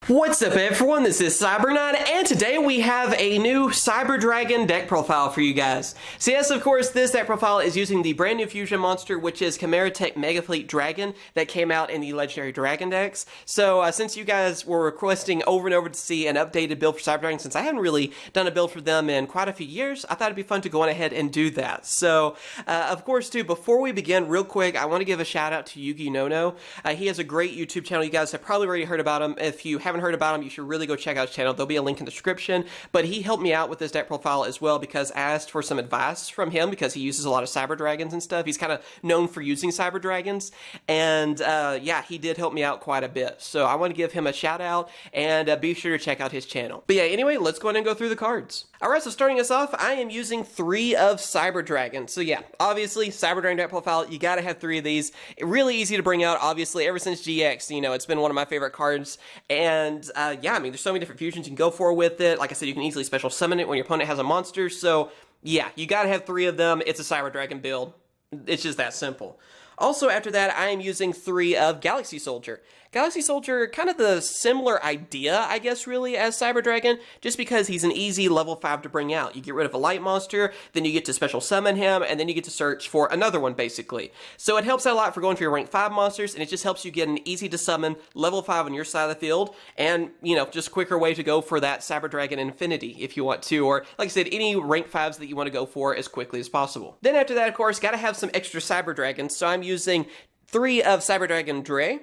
What's up everyone, this is CyberKnight, and today we have a new Cyber Dragon deck profile for you guys. So yes, of course, this deck profile is using the brand new fusion monster, which is Chimera Tech Mega Fleet Dragon that came out in the Legendary Dragon decks. So since you guys were requesting over and over to see an updated build for Cyber Dragon, since I haven't really done a build for them in quite a few years, I thought it'd be fun to go on ahead and do that. So of course too, before we begin, real quick, I want to give a shout out to YugiNoNo. He has a great YouTube channel. You guys have probably already heard about him. If you haven't heard about him, you should really go check out his channel. There'll be a link in the description. But he helped me out with this deck profile as well because I asked for some advice from him because he uses a lot of Cyber Dragons and stuff. He's kind of known for using Cyber Dragons. And yeah, he did help me out quite a bit. So I want to give him a shout out and be sure to check out his channel. But yeah, anyway, let's go ahead and go through the cards. Alright, so starting us off, I am using 3 of Cyber Dragon. So yeah, obviously, Cyber Dragon deck profile, you gotta have 3 of these. Really easy to bring out, obviously, ever since GX, you know, it's been one of my favorite cards. And yeah, I mean, there's so many different fusions you can go for with it. Like I said, you can easily special summon it when your opponent has a monster. So yeah, you gotta have 3 of them. It's a Cyber Dragon build. It's just that simple. Also, after that, I am using 3 of Galaxy Soldier. Galaxy Soldier, kind of the similar idea, I guess, really, as Cyber Dragon, just because he's an easy level 5 to bring out. You get rid of a light monster, then you get to special summon him, and then you get to search for another one, basically. So it helps out a lot for going for your rank 5 monsters, and it just helps you get an easy to summon level 5 on your side of the field, and, you know, just a quicker way to go for that Cyber Dragon Infinity, if you want to, or, like I said, any rank 5s that you want to go for as quickly as possible. Then after that, of course, gotta have some extra Cyber Dragons, so I'm using 3 of Cyber Dragon Dre.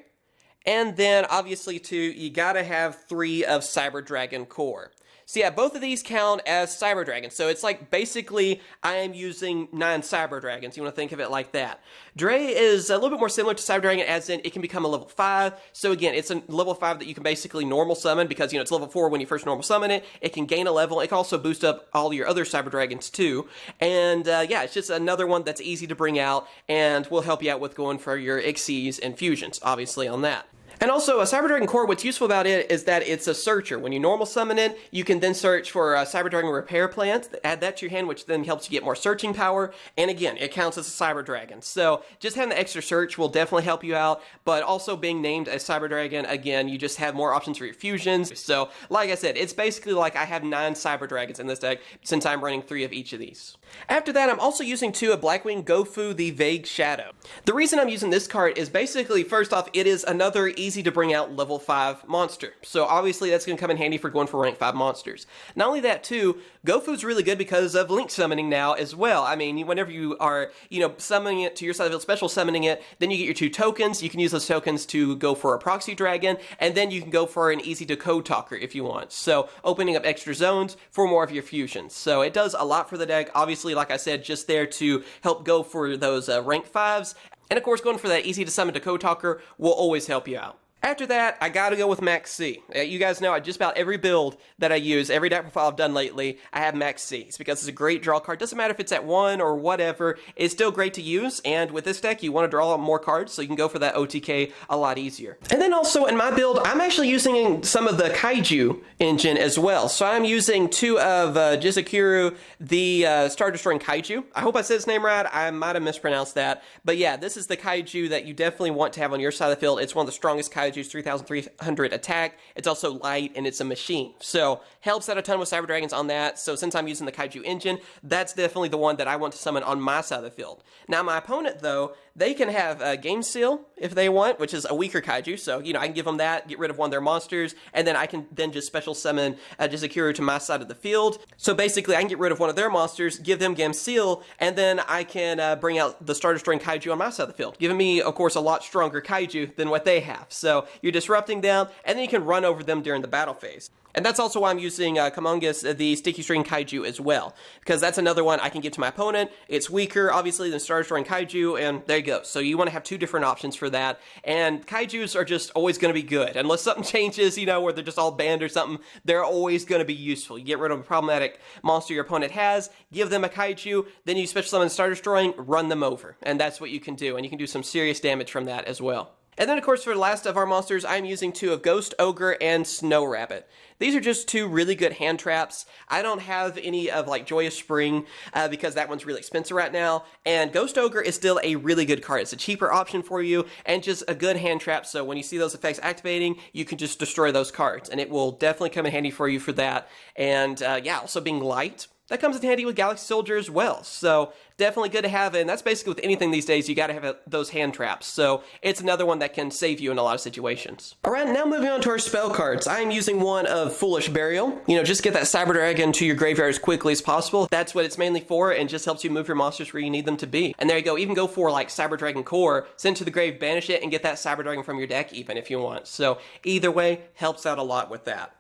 And then, obviously, too, you gotta have 3 of Cyber Dragon Core. So yeah, both of these count as Cyber Dragons. So it's like, basically, I am using 9 Cyber Dragons. You want to think of it like that. Dre is a little bit more similar to Cyber Dragon, as in, it can become a level 5. So again, it's a level 5 that you can basically normal summon, because, you know, it's level 4 when you first normal summon it. It can gain a level. It can also boost up all your other Cyber Dragons, too. And yeah, it's just another one that's easy to bring out, and will help you out with going for your Xyzs and Fusions, obviously, on that. And also, a Cyber Dragon Core, what's useful about it is that it's a searcher. When you normal summon it, you can then search for a Cyber Dragon Repair Plant, add that to your hand, which then helps you get more searching power, and again, it counts as a Cyber Dragon. So, just having the extra search will definitely help you out, but also being named as Cyber Dragon, again, you just have more options for your fusions. So, like I said, it's basically like I have 9 Cyber Dragons in this deck, since I'm running 3 of each of these. After that, I'm also using 2 of Blackwing Gofu, the Vague Shadow. The reason I'm using this card is basically, first off, it is another easy to bring out level 5 monster. So obviously that's going to come in handy for going for rank 5 monsters. Not only that too, Gofu's really good because of link summoning now as well. I mean, whenever you are, you know, summoning it to your side of the field, special summoning it, then you get your 2 tokens. You can use those tokens to go for a proxy dragon, and then you can go for an easy to code talker if you want. So opening up extra zones for more of your fusions. So it does a lot for the deck. Obviously, like I said, just there to help go for those rank 5s. And of course, going for that easy to summon to code talker will always help you out. After that, I gotta go with Max C. You guys know just about every build that I use, every deck profile I've done lately, I have Max C. It's because it's a great draw card. Doesn't matter if it's at 1 or whatever, it's still great to use. And with this deck, you want to draw more cards, so you can go for that OTK a lot easier. And then also in my build, I'm actually using some of the Kaiju engine as well. So I'm using 2 of Jizukiru, the Star Destroying Kaiju. I hope I said his name right. I might have mispronounced that. But yeah, this is the Kaiju that you definitely want to have on your side of the field. It's one of the strongest Kaiju. 3,300 attack. It's also light and it's a machine. So helps out a ton with Cyber Dragons on that. So since I'm using the Kaiju engine, that's definitely the one that I want to summon on my side of the field. Now my opponent though, they can have a Game Seal if they want, which is a weaker Kaiju. So, you know, I can give them that, get rid of one of their monsters, and then I can then just special summon Jizukiru to my side of the field. So basically I can get rid of one of their monsters, give them Game Seal, and then I can bring out the Star Destroying Kaiju on my side of the field, giving me, of course, a lot stronger Kaiju than what they have. So you're disrupting them, and then you can run over them during the battle phase. And that's also why I'm using Kamongus, the Sticky String Kaiju as well, because that's another one I can give to my opponent. It's weaker, obviously, than Star Destroying Kaiju, and there you go. So you want to have 2 different options for that, and Kaijus are just always going to be good. Unless something changes, you know, where they're just all banned or something, they're always going to be useful. You get rid of a problematic monster your opponent has, give them a Kaiju, then you special summon Star Destroying, run them over. And that's what you can do, and you can do some serious damage from that as well. And then, of course, for the last of our monsters, I'm using 2 of Ghost Ogre and Snow Rabbit. These are just 2 really good hand traps. I don't have any of like Joyous Spring because that one's really expensive right now. And Ghost Ogre is still a really good card. It's a cheaper option for you and just a good hand trap. So when you see those effects activating, you can just destroy those cards. And it will definitely come in handy for you for that. And yeah, also being light. That comes in handy with Galaxy Soldier as well, so definitely good to have, and that's basically with anything these days, you gotta have those hand traps, so it's another one that can save you in a lot of situations. Alright, now moving on to our spell cards. I'm using one of Foolish Burial. You know, just get that Cyber Dragon to your graveyard as quickly as possible. That's what it's mainly for, and just helps you move your monsters where you need them to be. And there you go, even go for like Cyber Dragon Core, send to the grave, banish it, and get that Cyber Dragon from your deck even if you want. So either way, helps out a lot with that.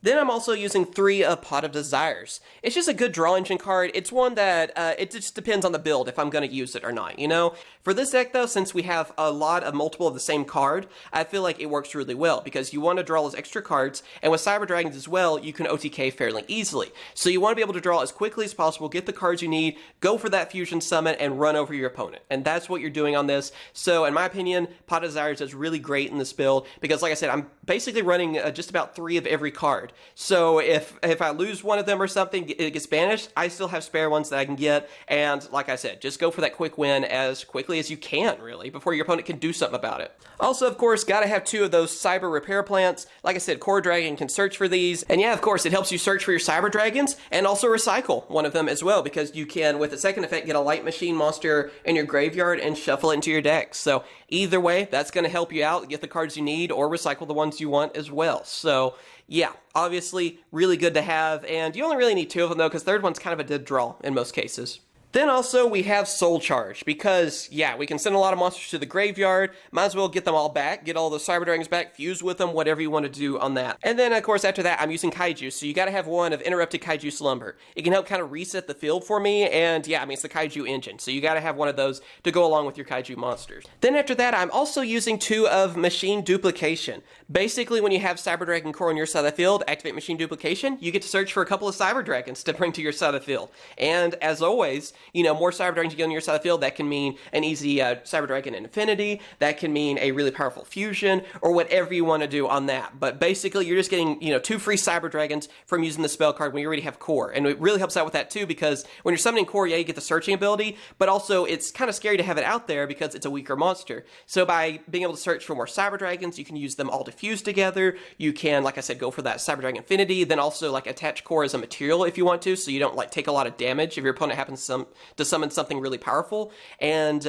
Then I'm also using 3 of Pot of Desires. It's just a good draw engine card. It's one that, it just depends on the build if I'm going to use it or not, you know? For this deck though, since we have a lot of multiple of the same card, I feel like it works really well because you want to draw those extra cards, and with Cyber Dragons as well, you can OTK fairly easily. So you want to be able to draw as quickly as possible, get the cards you need, go for that Fusion Summon, and run over your opponent. And that's what you're doing on this. So in my opinion, Pot of Desires is really great in this build because like I said, I'm basically running just about 3 of every card. So if I lose one of them or something, it gets banished, I still have spare ones that I can get, and like I said, just go for that quick win as quickly as you can, really, before your opponent can do something about it. Also, of course, gotta have 2 of those Cyber Repair Plants. Like I said, Core Dragon can search for these, and yeah, of course, it helps you search for your Cyber Dragons, and also recycle one of them as well, because you can, with the second effect, get a Light Machine monster in your graveyard and shuffle it into your deck. So either way, that's gonna help you out, get the cards you need, or recycle the ones you want as well. So yeah, obviously really good to have, and you only really need 2 of them though, because third one's kind of a dead draw in most cases. Then also we have Soul Charge, because yeah, we can send a lot of monsters to the graveyard, might as well get them all back, get all the Cyber Dragons back, fuse with them, whatever you want to do on that. And then of course after that I'm using Kaiju, so you gotta have one of Interrupted Kaiju Slumber. It can help kind of reset the field for me, and yeah, I mean it's the Kaiju engine, so you gotta have one of those to go along with your Kaiju monsters. Then after that I'm also using 2 of Machine Duplication. Basically when you have Cyber Dragon Core on your side of the field, activate Machine Duplication, you get to search for a couple of Cyber Dragons to bring to your side of the field. And as always, you know, more Cyber Dragons you get on your side of the field, that can mean an easy Cyber Dragon Infinity, that can mean a really powerful fusion, or whatever you want to do on that. But basically, you're just getting, you know, 2 free Cyber Dragons from using the spell card when you already have Core. And it really helps out with that too, because when you're summoning Core, yeah, you get the searching ability, but also it's kind of scary to have it out there because it's a weaker monster. So by being able to search for more Cyber Dragons, you can use them all to fuse together. You can, like I said, go for that Cyber Dragon Infinity, then also like attach Core as a material if you want to, so you don't like take a lot of damage if your opponent happens to summon something really powerful. And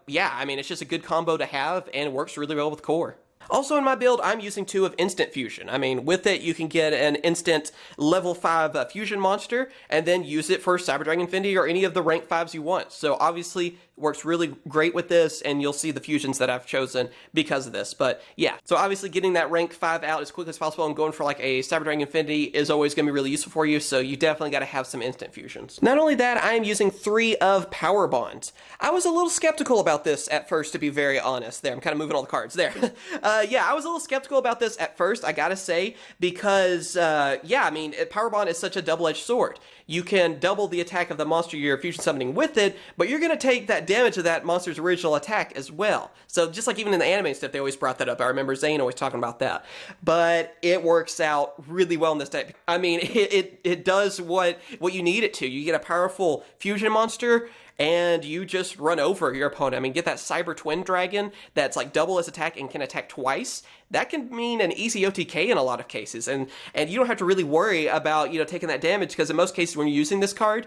yeah, I mean, it's just a good combo to have, and it works really well with Core. Also in my build, I'm using 2 of Instant Fusion. I mean, with it, you can get an instant level 5 fusion monster, and then use it for Cyber Dragon Infinity or any of the rank 5s you want. So obviously, works really great with this, and you'll see the fusions that I've chosen because of this. But yeah, so obviously getting that rank 5 out as quickly as possible and going for like a Cyber Dragon Infinity is always going to be really useful for you, so you definitely got to have some instant fusions. Not only that, I am using 3 of Power Bonds. I was a little skeptical about this at first, to be very honest. There, I'm kind of moving all the cards there. Yeah, I was a little skeptical about this at first, I gotta say, because, yeah, I mean, Power Bond is such a double-edged sword. You can double the attack of the monster you're fusion summoning with it, but you're going to take that damage of that monster's original attack as well. So just like even in the anime stuff, they always brought that up. I remember Zane always talking about that. But it works out really well in this deck. I mean, it does what you need it to. You get a powerful fusion monster, and you just run over your opponent. I mean, get that Cyber Twin Dragon that's like double its attack and can attack twice. That can mean an easy OTK in a lot of cases, and you don't have to really worry about, you know, taking that damage, because in most cases when you're using this card,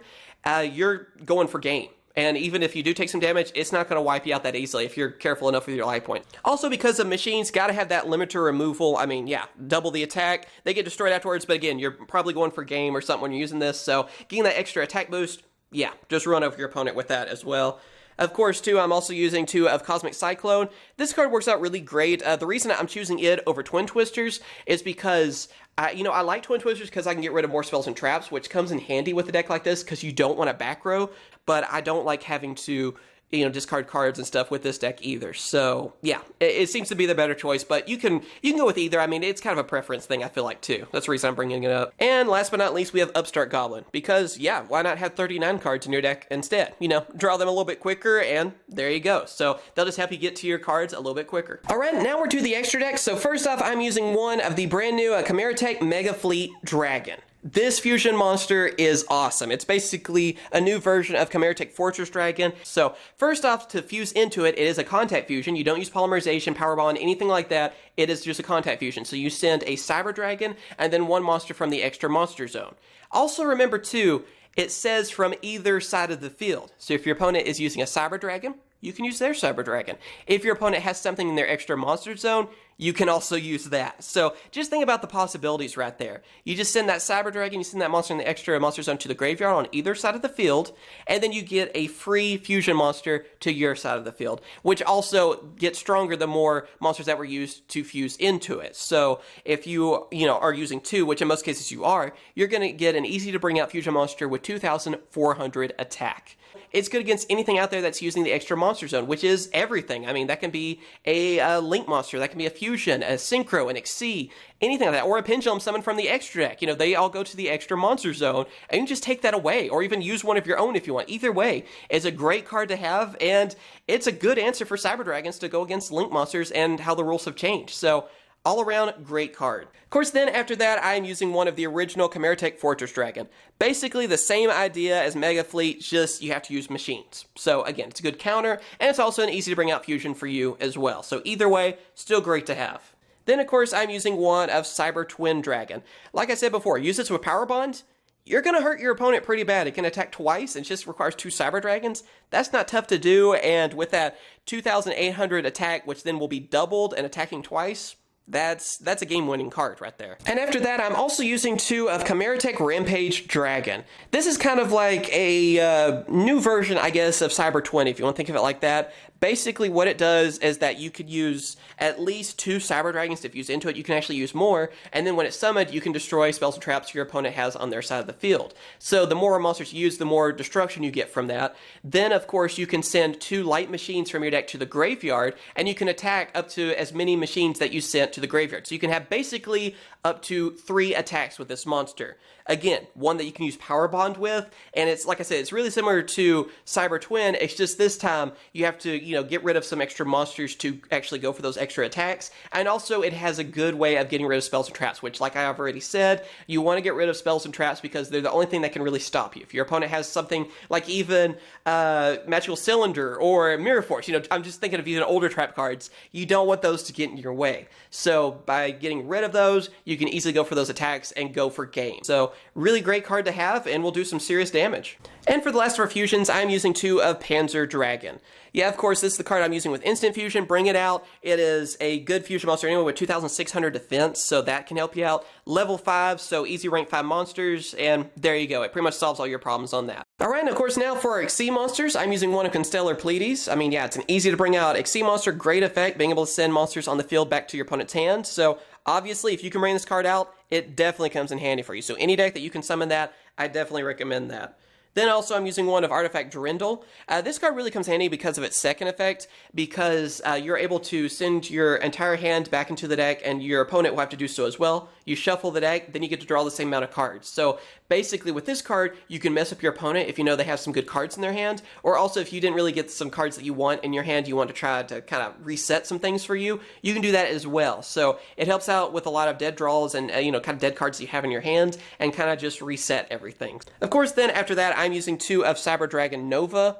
you're going for game. And even if you do take some damage, it's not going to wipe you out that easily if you're careful enough with your life point. Also, because the machines got to have that limiter removal, I mean, yeah, double the attack. They get destroyed afterwards, but again, you're probably going for game or something when you're using this, so getting that extra attack boost, yeah, just run over your opponent with that as well. Of course, too, I'm also using 2 of Cosmic Cyclone. This card works out really great. The reason I'm choosing it over Twin Twisters is because I like Twin Twisters because I can get rid of more spells and traps, which comes in handy with a deck like this because you don't want to back row, but I don't like having to discard cards and stuff with this deck either. So yeah, it seems to be the better choice, but you can go with either. I mean, it's kind of a preference thing, I feel like, too. That's the reason I'm bringing it up. And last but not least, we have Upstart Goblin, because yeah, why not have 39 cards in your deck instead? Draw them a little bit quicker, and there you go. So they'll just help you get to your cards a little bit quicker. All right, now we're to the extra deck. So first off, I'm using one of the brand new Chimeratech Mega Fleet Dragon. This fusion monster is awesome. It's basically a new version of Chimeratech Fortress Dragon. So first off, to fuse into it, it is a contact fusion. You don't use polymerization, power bond, anything like that. It is just a contact fusion. So you send a Cyber Dragon and then one monster from the extra monster zone. Also remember too, it says from either side of the field. So if your opponent is using a Cyber Dragon, you can use their Cyber Dragon. If your opponent has something in their extra monster zone, you can also use that. So just think about the possibilities right there. You just send that Cyber Dragon, you send that monster in the extra monster zone to the graveyard on either side of the field, and then you get a free fusion monster to your side of the field, which also gets stronger the more monsters that were used to fuse into it. So if you are using two, which in most cases you are, you're going to get an easy to bring out fusion monster with 2,400 attack. It's good against anything out there that's using the extra monster zone, which is everything. I mean, that can be a link monster, that can be a fusion, a synchro, an Xyz, anything like that, or a pendulum summoned from the extra deck. They all go to the extra monster zone, and you can just take that away, or even use one of your own if you want. Either way, it's a great card to have, and it's a good answer for Cyber Dragons to go against link monsters and how the rules have changed. So all around, great card. Of course, then after that, I am using one of the original Chimeratech Fortress Dragon. Basically the same idea as Mega Fleet, just you have to use machines. So again, it's a good counter, and it's also an easy to bring out fusion for you as well. So either way, still great to have. Then of course, I'm using one of Cyber Twin Dragon. Like I said before, use this with Power Bond, you're going to hurt your opponent pretty bad. It can attack twice, and it just requires 2 Cyber Dragons. That's not tough to do, and with that 2,800 attack, which then will be doubled and attacking twice, that's a game-winning card right there. And after that, I'm also using 2 of Chimeratech Rampage Dragon. This is kind of like a new version, I guess, of Cyber Twin, if you want to think of it like that. Basically, what it does is that you could use at least 2 Cyber Dragons to fuse into it. You can actually use more, and then when it's summoned, you can destroy spells and traps your opponent has on their side of the field. So the more monsters you use, the more destruction you get from that. Then, of course, you can send 2 light machines from your deck to the graveyard, and you can attack up to as many machines that you sent to the graveyard. So you can have basically up to 3 attacks with this monster. Again, one that you can use Power Bond with, and it's, like I said, it's really similar to Cyber Twin. It's just this time you have to, get rid of some extra monsters to actually go for those extra attacks. And also it has a good way of getting rid of spells and traps, which, like I've already said, you want to get rid of spells and traps because they're the only thing that can really stop you. If your opponent has something like even Magical Cylinder or Mirror Force, I'm just thinking of even older trap cards, you don't want those to get in your way. So by getting rid of those, you can easily go for those attacks and go for game. So really great card to have, and will do some serious damage. And for the last of our fusions, I'm using 2 of Panzer Dragon. Yeah, of course, this is the card I'm using with Instant Fusion. Bring it out. It is a good fusion monster anyway with 2,600 defense, so that can help you out. Level 5, so easy rank 5 monsters, and there you go. It pretty much solves all your problems on that. Alright, and of course now for our Xyz monsters, I'm using one of Constellar Pleiades. I mean, yeah, it's an easy to bring out Xyz monster, great effect, being able to send monsters on the field back to your opponent's hand. So obviously, if you can bring this card out, it definitely comes in handy for you. So any deck that you can summon that, I definitely recommend that. Then also I'm using one of Artifact Drindle. This card really comes handy because of its second effect, because you're able to send your entire hand back into the deck, and your opponent will have to do so as well. You shuffle the deck, then you get to draw the same amount of cards. So basically with this card, you can mess up your opponent if you know they have some good cards in their hand, or also if you didn't really get some cards that you want in your hand, you want to try to kind of reset some things for you, you can do that as well. So it helps out with a lot of dead draws and kind of dead cards that you have in your hand, and kind of just reset everything. Of course, then after that, I'm using 2 of Cyber Dragon Nova.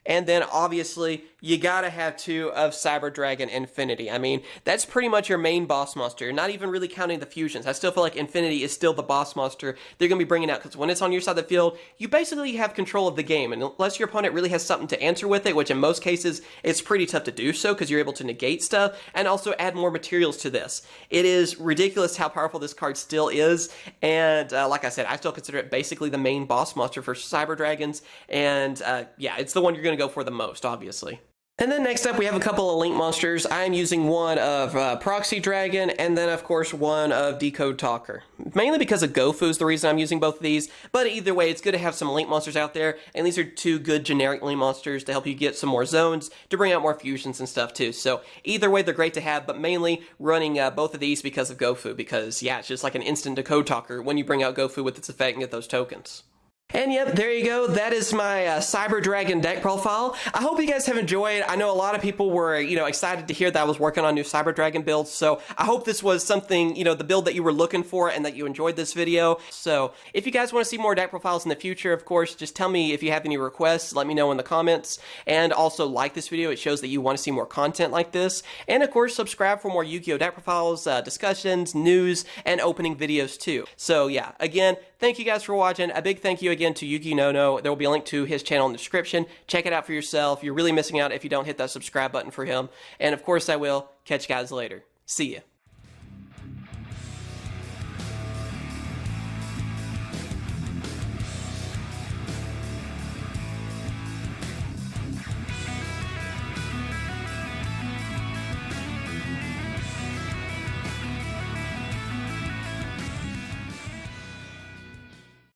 And then obviously you gotta have 2 of Cyber Dragon Infinity. I mean, that's pretty much your main boss monster. You're not even really counting the fusions. I still feel like Infinity is still the boss monster they're gonna be bringing out, because when it's on your side of the field, you basically have control of the game. And unless your opponent really has something to answer with it, which in most cases it's pretty tough to do so because you're able to negate stuff and also add more materials to this. It is ridiculous how powerful this card still is. And like I said, I still consider it basically the main boss monster for Cyber Dragons. And yeah, it's the one you're gonna go for the most, obviously. And then next up, we have a couple of link monsters. I'm using one of Proxy Dragon, and then of course one of Decode Talker. Mainly because of Gofu is the reason I'm using both of these, but either way, it's good to have some link monsters out there, and these are two good generic link monsters to help you get some more zones, to bring out more fusions and stuff too. So either way, they're great to have, but mainly running both of these because of Gofu, because yeah, it's just like an instant Decode Talker when you bring out Gofu with its effect and get those tokens. And yep, there you go. That is my Cyber Dragon deck profile. I hope you guys have enjoyed. I know a lot of people were, excited to hear that I was working on new Cyber Dragon builds. So I hope this was something, the build that you were looking for and that you enjoyed this video. So if you guys want to see more deck profiles in the future, of course, just tell me if you have any requests. Let me know in the comments. And also like this video. It shows that you want to see more content like this. And of course, subscribe for more Yu-Gi-Oh deck profiles, discussions, news, and opening videos too. So yeah, again, thank you guys for watching. A big thank you again to YugiNoNo. There will be a link to his channel in the description. Check it out for yourself. You're really missing out if you don't hit that subscribe button for him. And of course I will. Catch you guys later. See ya.